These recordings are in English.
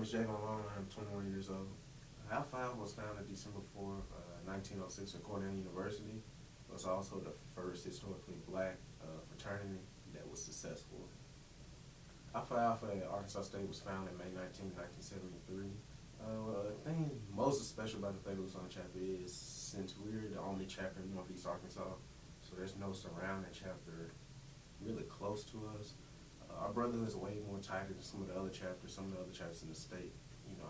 is Jay Malone. I'm 21 years old. Alpha Alpha was founded December 4th, 1906 at Cornell University. It was also the first historically black fraternity that was successful. Alpha Alpha at Arkansas State was founded May 19, 1973. The thing most special about the Theta Upsilon chapter is since we're the only chapter in Northeast Arkansas, so there's no surrounding chapter really close to us. Our brotherhood is way more tighter than some of the other chapters. Some of the other chapters in the state,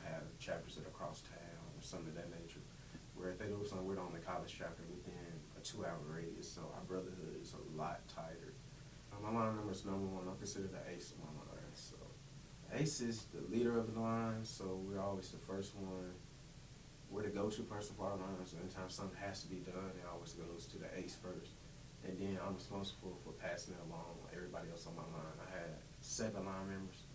have chapters that are across town or something of that nature. Where at Theta Upsilon, we're the only college chapter within a 2-hour radius, so our brotherhood is a lot tighter. My line number is number 1. I'm considered the ace of my line. So ace is the leader of the line, so we're always the first one. We're the go-to person for our line, so anytime something has to be done, it always goes to the ace first. And then I'm responsible for passing it along with everybody else on my line. I had 7 line members,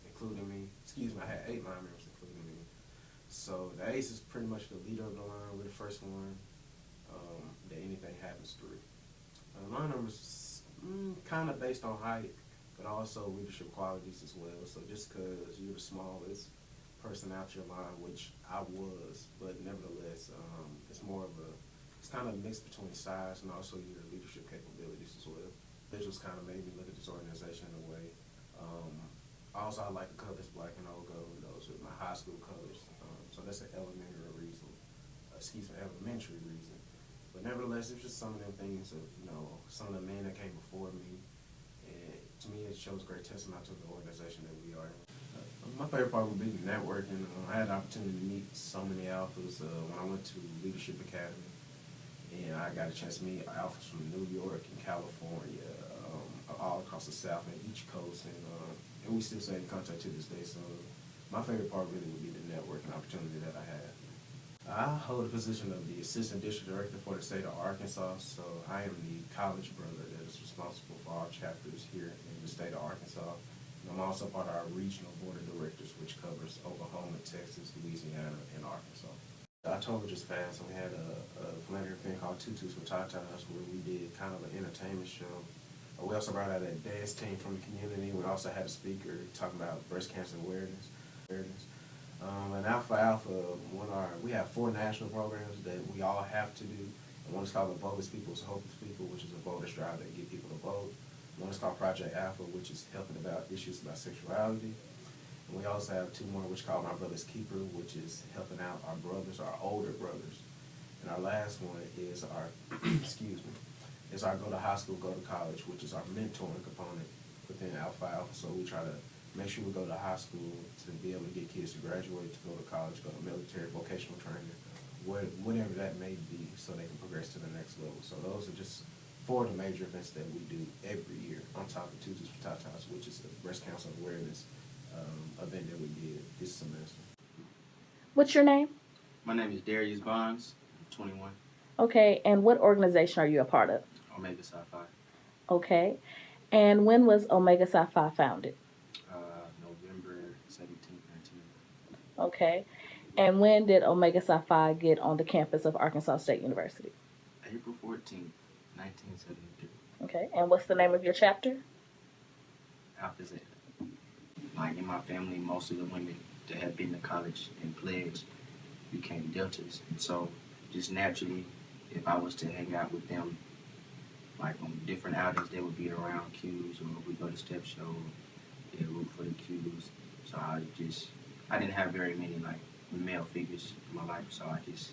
including me. I had 8 line members, including me. So the ace is pretty much the leader of the line. We're the first one that anything happens through. Line numbers kind of based on height, but also leadership qualities as well. So just because you're the smallest person out your line, which I was, but nevertheless, it's kind of a mix between size and also your leadership capabilities as well. Visuals kind of made me look at this organization in a way. Also, I like the colors black and old gold. Those are my high school colors. So that's an elementary reason. Elementary reason. But nevertheless, it's just some of them things of, some of the men that came before me. And to me, it shows great testament to the organization that we are. My favorite part would be networking. I had the opportunity to meet so many alphas when I went to Leadership Academy. And I got a chance to meet alphas from New York and California, all across the South and East Coast. And we still stay in contact to this day. So my favorite part really would be the networking opportunity that I had. I hold the position of the Assistant District Director for the state of Arkansas, so I am the college brother that is responsible for all chapters here in the state of Arkansas. And I'm also part of our regional board of directors, which covers Oklahoma, Texas, Louisiana, and Arkansas. October just passed, and we had a philanthropy thing called Tutus for Tatas, where we did kind of an entertainment show. We also brought out a dance team from the community. We also had a speaker talking about breast cancer awareness. And Alpha, we have 4 national programs that we all have to do. And one is called the Voteless People's Hopeless People, which is a voters drive that get people to vote. One is called Project Alpha, which is helping about issues about sexuality. And we also have 2 more, which is called My Brother's Keeper, which is helping out our brothers, our older brothers. And our last one is our, is our Go to High School, Go to College, which is our mentoring component within Alpha. So we try to make sure we go to high school to be able to get kids to graduate, to go to college, go to military, vocational training, whatever that may be, so they can progress to the next level. So those are just 4 of the major events that we do every year, on top of Tutus for Tatas, which is the breast cancer awareness event that we did this semester. What's your name? My name is Darius Bonds. I'm 21. Okay, and what organization are you a part of? Omega Psi Phi. Okay, and when was Omega Psi Phi founded? November 17th, 19. Okay, and when did Omega Psi Phi get on the campus of Arkansas State University? April 14th, 1973. Okay, and what's the name of your chapter? Alpha Zeta. Like in my family, most of the women that have been to college and pledged became Deltas. And so just naturally, if I was to hang out with them, like on different outings, they would be around Qs, or we go to step show, they root for the Qs. So I didn't have very many like male figures in my life, so I just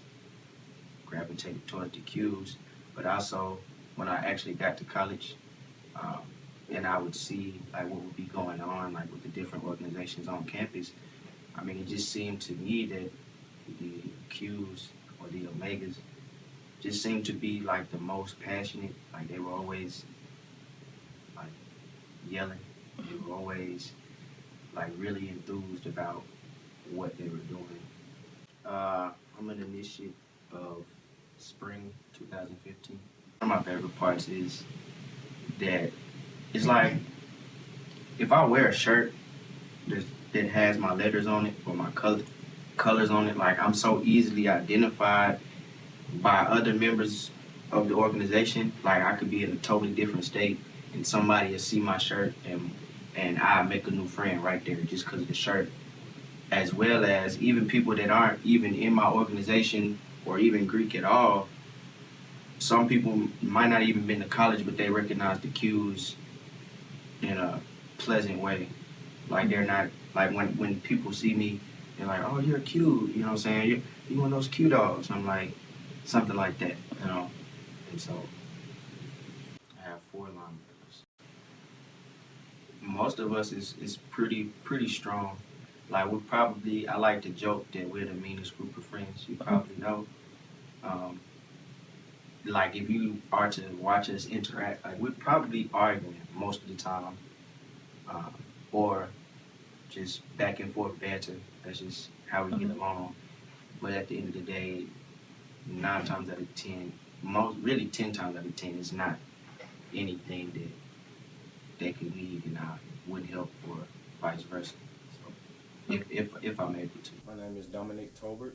gravitated towards the Qs. But also, when I actually got to college, and I would see like what would be going on like with the different organizations on campus, I mean, it just seemed to me that the Qs or the Omegas just seemed to be like the most passionate. Like they were always like yelling. They were always like really enthused about what they were doing. I'm an initiate of spring 2015. One of my favorite parts is that it's like if I wear a shirt that has my letters on it or my colors on it, like I'm so easily identified by other members of the organization. Like I could be in a totally different state and somebody will see my shirt and I make a new friend right there just because of the shirt. as well as even people that aren't even in my organization or even Greek at all. Some people might not even been to college, but they recognize the cues in a pleasant way. Like they're not like when people see me, they're like, "Oh, you're cute," you know what I'm saying? You one of those cute dogs. I'm like something like that, you know. And so I have 4 line members. Most of us is pretty strong. Like I like to joke that we're the meanest group of friends you probably know. Um, like if you are to watch us interact, like we're probably arguing most of the time, uh, or just back and forth banter. That's just how we get along. But at the end of the day, 9 times out of 10, most really 10 times out of 10, it's not anything that could lead and I wouldn't help, or vice versa. So if I'm able to. My name is Dominic Tolbert.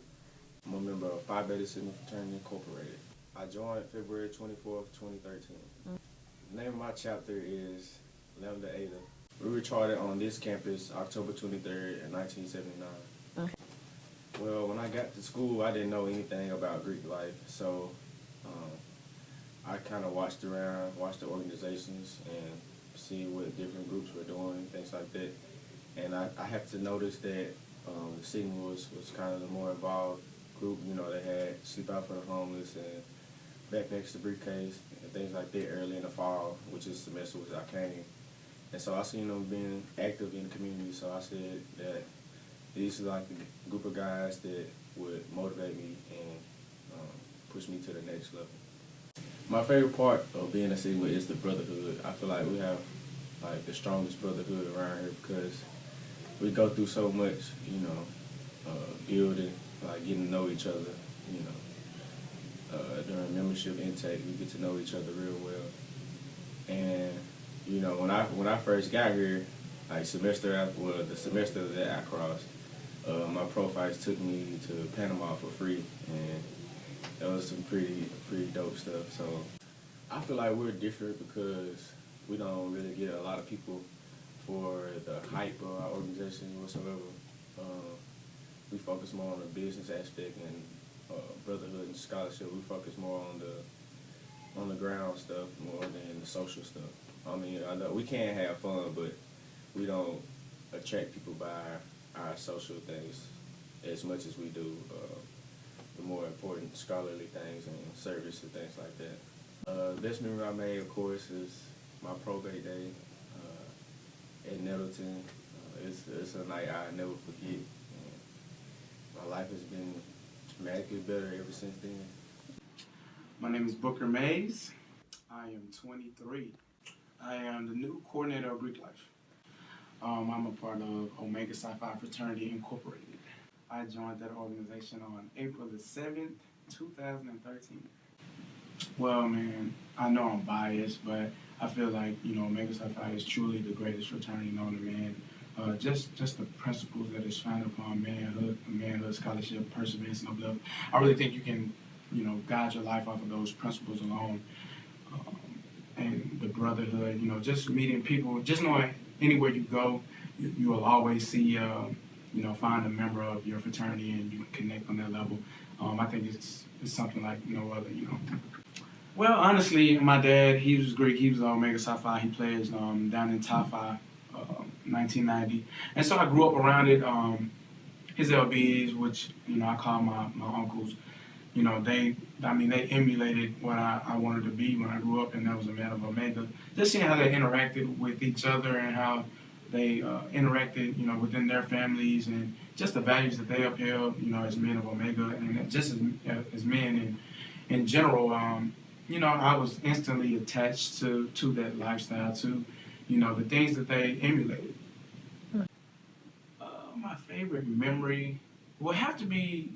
I'm a member of Phi Beta Sigma Fraternity Incorporated. I joined February 24th, 2013. The name of my chapter is Lambda Eta. We were chartered on this campus October 23rd in 1979. Okay. Well, when I got to school, I didn't know anything about Greek life, so I kind of watched the organizations, and see what different groups were doing, things like that. And I had to notice that the Sigma was kind of the more involved group. You know, they had Sleep Out for the Homeless and Backpacks to Briefcase and things like that early in the fall, which is the semester which I came. And so I seen them being active in the community, so I said that these are like the group of guys that would motivate me and push me to the next level. My favorite part of being a Sigma is the brotherhood. I feel like we have like the strongest brotherhood around here because we go through so much, you know, building, like getting to know each other, you know. During membership intake, we get to know each other real well. And you know, when I first got here, like the semester that I crossed, my profiles took me to Panama for free, and that was some pretty dope stuff. So I feel like we're different because we don't really get a lot of people for the hype of our organization whatsoever. We focus more on the business aspect and brotherhood and scholarship. We focus more on the ground stuff more than the social stuff. I mean, I know we can have fun, but we don't attract people by our social things as much as we do the more important scholarly things and service and things like that. The best memory I made, of course, is my probate day at Nettleton. It's a night I never forget. And my life has been dramatically better ever since then. My name is Booker Mays. I am 23. I am the new coordinator of Greek Life. I'm a part of Omega Psi Phi Fraternity Incorporated. I joined that organization on April the 7th, 2013. Well, man, I know I'm biased, but I feel like, you know, Omega Psi Phi is truly the greatest fraternity known to man. Just the principles that is founded upon manhood, scholarship, perseverance, and uplift. I really think you can, you know, guide your life off of those principles alone. And the brotherhood, you know, just meeting people, just knowing anywhere you go, you will always see, you know, find a member of your fraternity and you can connect on that level. I think it's something like no other, you know. Well, honestly, my dad, he was Greek. He was Omega Psi Phi. He pledged down in Tau Phi, 1990. And so I grew up around it. His LBs, which, you know, I call my uncles, you know, they emulated what I wanted to be when I grew up, and that was a man of Omega. Just seeing how they interacted with each other and how they interacted, you know, within their families and just the values that they upheld, you know, as men of Omega and just as men in general. You know, I was instantly attached to that lifestyle, to, you know, the things that they emulated. My favorite memory will have to be,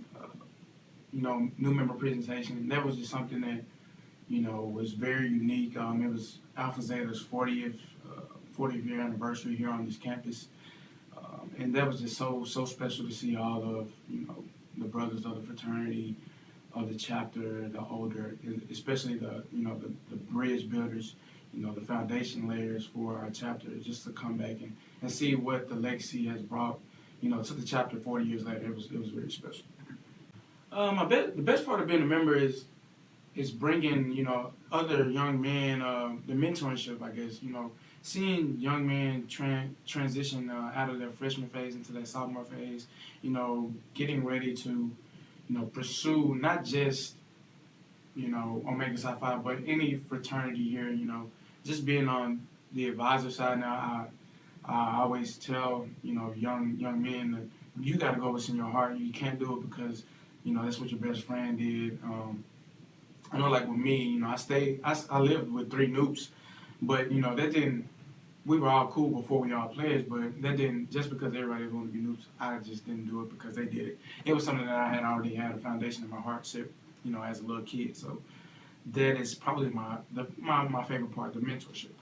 you know, new member presentation. That was just something that, you know, was very unique. It was Alpha Zeta's 40th year anniversary here on this campus. And that was just so special to see all of, you know, the brothers of the fraternity, of the chapter, the older, especially the, you know, the bridge builders, you know, the foundation layers for our chapter, just to come back and see what the legacy has brought, took the chapter 40 years later. It was very special. The best part of being a member is bringing, other young men, the mentorship, I guess, seeing young men transition out of their freshman phase into their sophomore phase, getting ready to, pursue not just, Omega Psi Phi, but any fraternity here, just being on the advisor side now, I always tell, young men that you got to go what's in your heart. You can't do it because, that's what your best friend did. I know, like with me, I lived with 3 noobs, but that didn't. We were all cool before we all pledged, but that didn't. Just because everybody wanted to be noobs, I just didn't do it because they did it. It was something that I had already had a foundation in my heart set, as a little kid. So that is probably my favorite part, the mentorship.